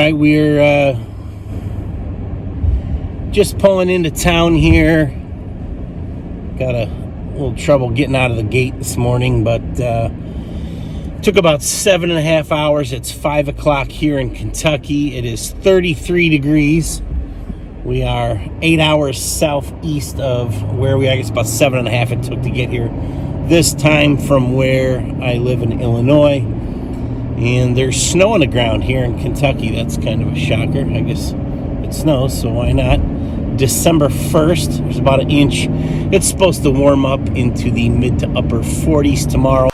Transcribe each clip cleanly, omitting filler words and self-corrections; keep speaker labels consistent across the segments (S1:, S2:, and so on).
S1: right, we're just pulling into town here. Got a little trouble getting out of the gate this morning, but took about 7.5 hours. It's 5 o'clock here in Kentucky. It is 33 degrees. We are 8 hours southeast of where we are. I guess about 7.5 it took to get here this time from where I live in Illinois. And there's snow on the ground here in Kentucky. That's kind of a shocker. I guess it snows, so why not? December 1st, there's about an inch. It's supposed to warm up into the mid to upper 40s tomorrow.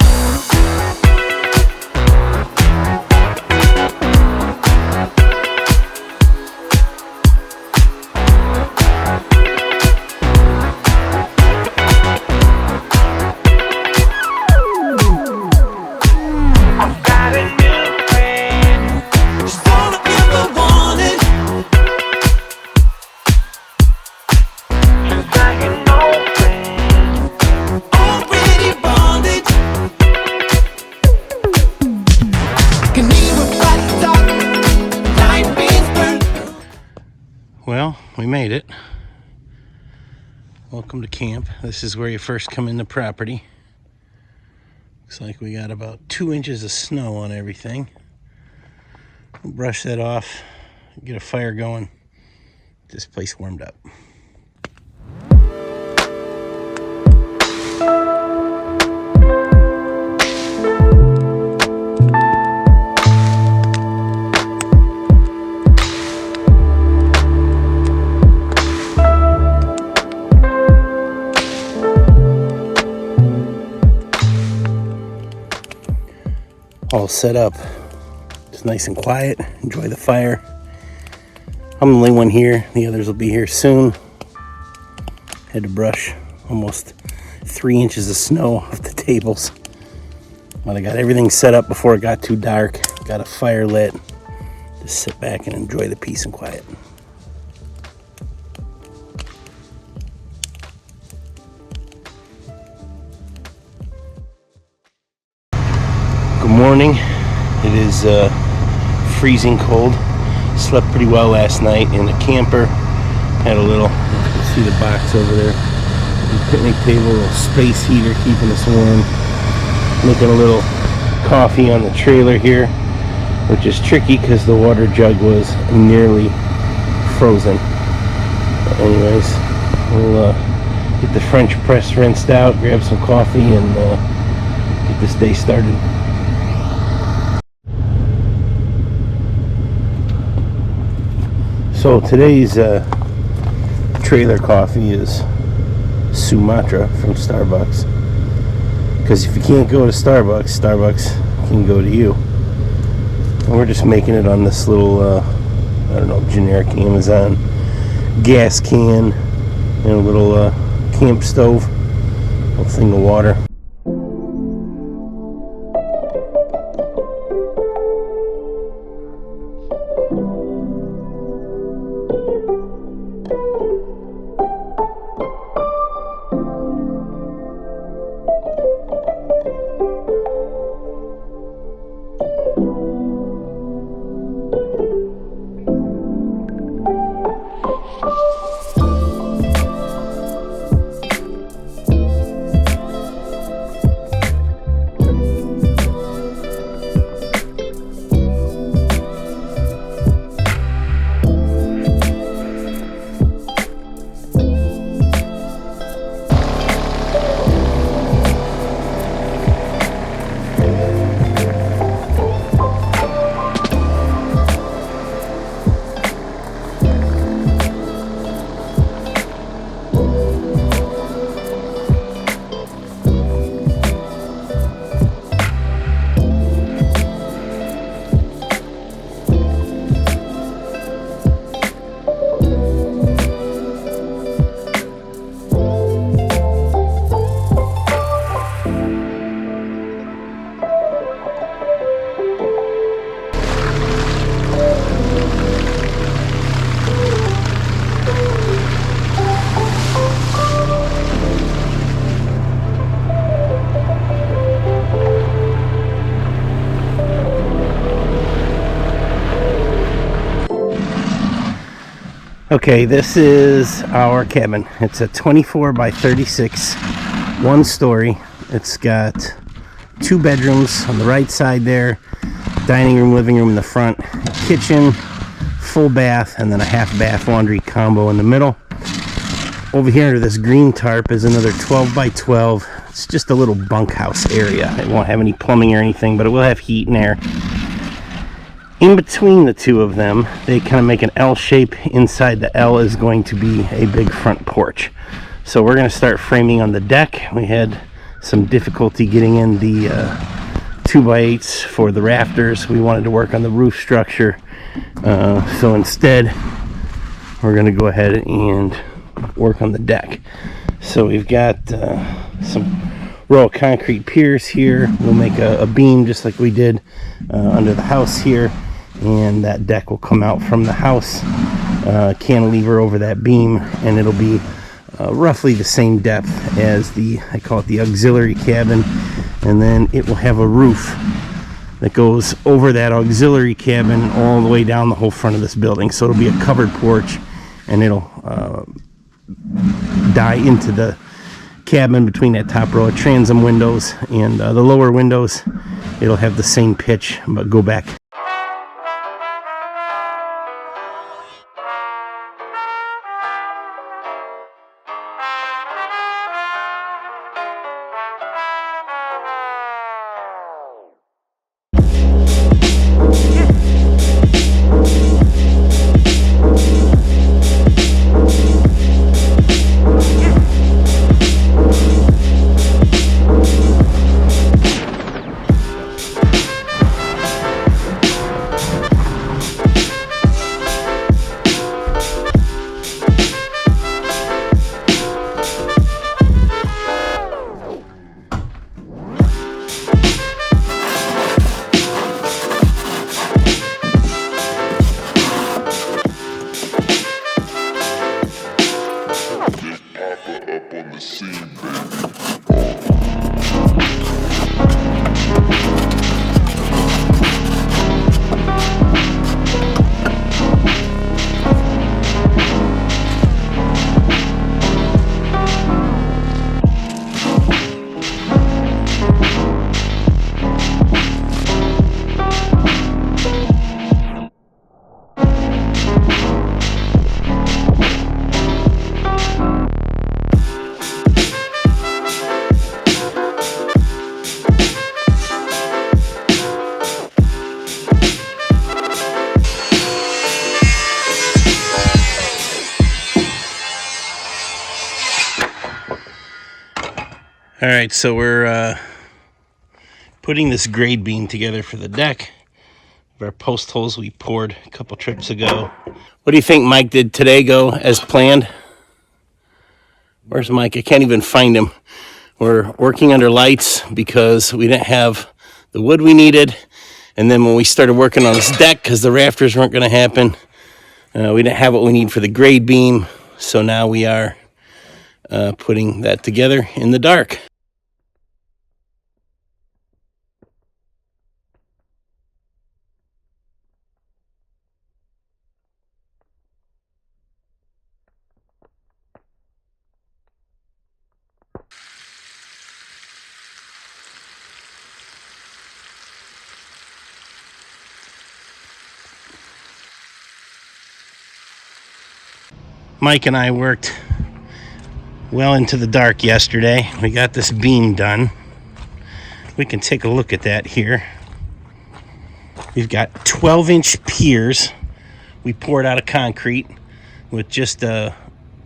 S1: Well, we made it. Welcome to camp. This is where you first come in the property. Looks like we got about 2 inches of snow on everything. We'll brush that off, get a fire going, get this place warmed up. All set up. It's nice and quiet. Enjoy the fire. I'm the only one here. The others will be here soon. Had to brush almost 3 inches of snow off the tables. But I got everything set up before it got too dark. Got a fire lit. Just sit back and enjoy the peace and quiet. Good morning. It is freezing cold. Slept pretty well last night in a camper. Had a little, you can see the box over there. The picnic table, a little space heater keeping us warm. Making a little coffee on the trailer here, which is tricky because the water jug was nearly frozen. But anyways, we'll get the French press rinsed out, grab some coffee, and get this day started. So today's trailer coffee is Sumatra from Starbucks. Because if you can't go to Starbucks, Starbucks can go to you. And we're just making it on this little, I don't know, generic Amazon gas can and a little camp stove, a little thing of water. Okay, this is our cabin. It's a 24 by 36, one story. It's got 2 bedrooms on the right side there, dining room, living room in the front, kitchen, full bath, and then a half bath laundry combo in the middle. Over here under this green tarp is another 12 by 12. It's just a little bunkhouse area. It won't have any plumbing or anything, but it will have heat and air. In between the two of them, they kind of make an L shape. Inside the L is going to be a big front porch. So we're going to start framing on the deck. We had some difficulty getting in the 2x8s for the rafters. We wanted to work on the roof structure. So instead, we're going to go ahead and work on the deck. So we've got some row of concrete piers here. We'll make a beam just like we did under the house here. And that deck will come out from the house, cantilever over that beam, and it'll be roughly the same depth as I call it the auxiliary cabin. And then it will have a roof that goes over that auxiliary cabin all the way down the whole front of this building. So it'll be a covered porch, and it'll die into the cabin between that top row of transom windows and the lower windows. It'll have the same pitch but go back. All right, so we're putting this grade beam together for the deck. Our post holes we poured a couple trips ago. What do you think Mike did today go as planned? Where's Mike? I can't even find him. We're working under lights because we didn't have the wood we needed. And then when we started working on this deck, because the rafters weren't going to happen, we didn't have what we need for the grade beam. So now we are putting that together in the dark. Mike and I worked well into the dark yesterday. We got this beam done. We can take a look at that here. We've got 12-inch piers. We poured out of concrete with just about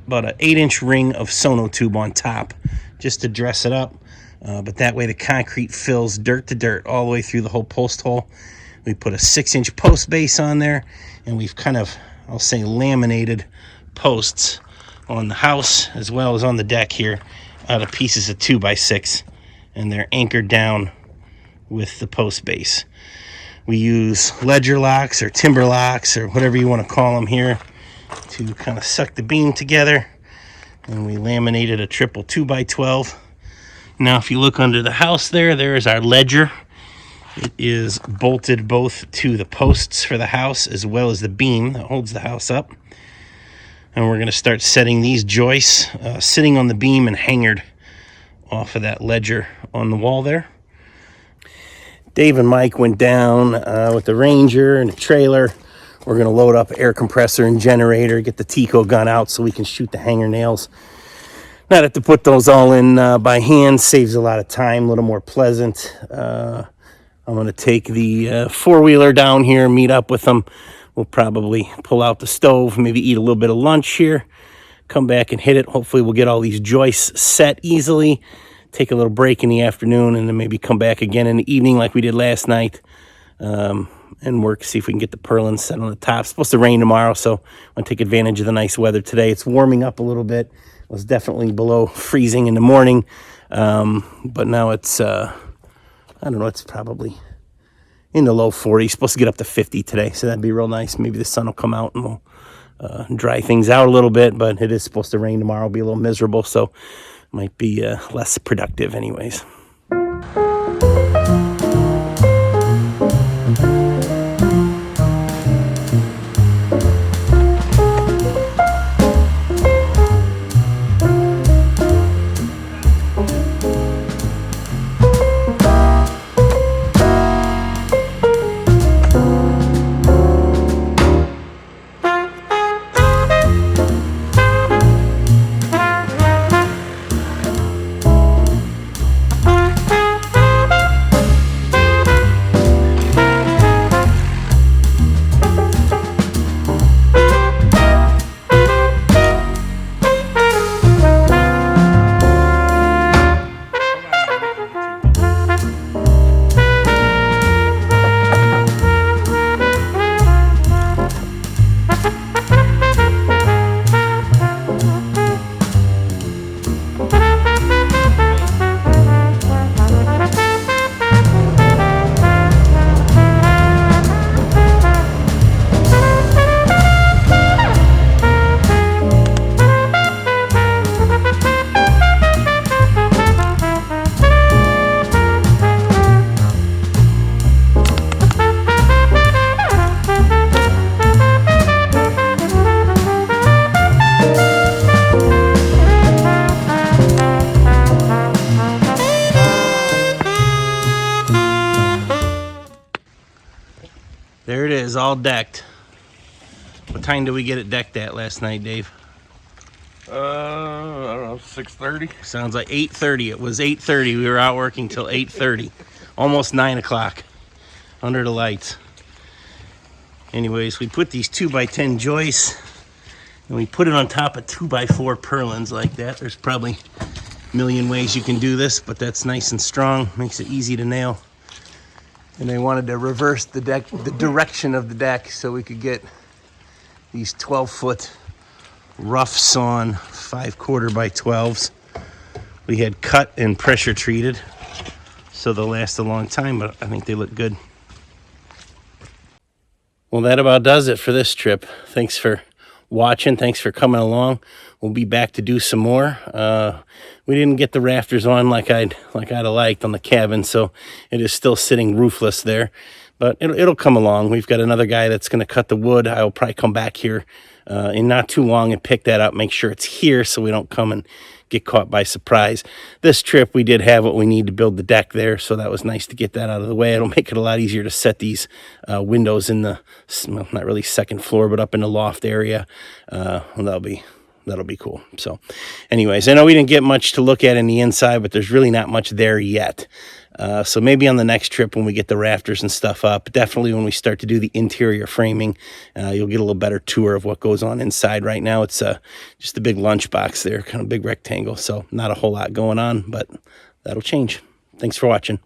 S1: an 8-inch ring of sono tube on top just to dress it up. But that way the concrete fills dirt to dirt all the way through the whole post hole. We put a 6-inch post base on there, and we've kind of, I'll say, laminated posts on the house as well as on the deck here out of pieces of 2x6, and they're anchored down with the post base. We use ledger locks or timber locks or whatever you want to call them here to kind of suck the beam together, and we laminated a triple 2x12. Now if you look under the house there is our ledger. It is bolted both to the posts for the house as well as the beam that holds the house up. And we're going to start setting these joists sitting on the beam and hangered off of that ledger on the wall there. Dave and Mike went down with the Ranger and the trailer. We're going to load up air compressor and generator, get the Tico gun out so we can shoot the hanger nails. Not have to put those all in by hand, saves a lot of time, a little more pleasant. I'm going to take the four-wheeler down here, meet up with them. We'll probably pull out the stove, maybe eat a little bit of lunch here, come back and hit it. Hopefully we'll get all these joists set easily, take a little break in the afternoon, and then maybe come back again in the evening like we did last night, and work, see if we can get the purlins set on the top. It's supposed to rain tomorrow, so I'm going to take advantage of the nice weather today. It's warming up a little bit. It was definitely below freezing in the morning, but now it's, I don't know, it's probably in the low 40s. Supposed to get up to 50 today, so that'd be real nice. Maybe the sun will come out and we'll dry things out a little bit, but it is supposed to rain tomorrow. It'll be a little miserable, so might be less productive anyways. There it is, all decked. What time did we get it decked at last night, Dave?
S2: I don't know, 6:30.
S1: Sounds like 8:30. It was 8:30. We were out working till 8:30. Almost 9 o'clock under the lights. Anyways, we put these 2x10 joists and we put it on top of 2x4 purlins like that. There's probably a million ways you can do this, but that's nice and strong. Makes it easy to nail. And they wanted to reverse the direction of the deck so we could get these 12-foot rough sawn 5/4 by 12s. We had cut and pressure treated, so they'll last a long time, but I think they look good. Well, that about does it for this trip. Thanks for watching. Thanks for coming along. We'll be back to do some more. We didn't get the rafters on like I'd have liked on the cabin, so it is still sitting roofless there. But it'll come along. We've got another guy that's going to cut the wood. I'll probably come back here in not too long and pick that up, make sure it's here so we don't come and get caught by surprise. This trip we did have what we need to build the deck there, so that was nice to get that out of the way. It'll make it a lot easier to set these windows in the, well, not really second floor, but up in the loft area. That'll be cool. So anyways, I know we didn't get much to look at in the inside, but there's really not much there yet. So maybe on the next trip when we get the rafters and stuff up, definitely when we start to do the interior framing, you'll get a little better tour of what goes on inside. Right now it's just a big lunchbox there, kind of big rectangle, so not a whole lot going on, but that'll change. Thanks for watching.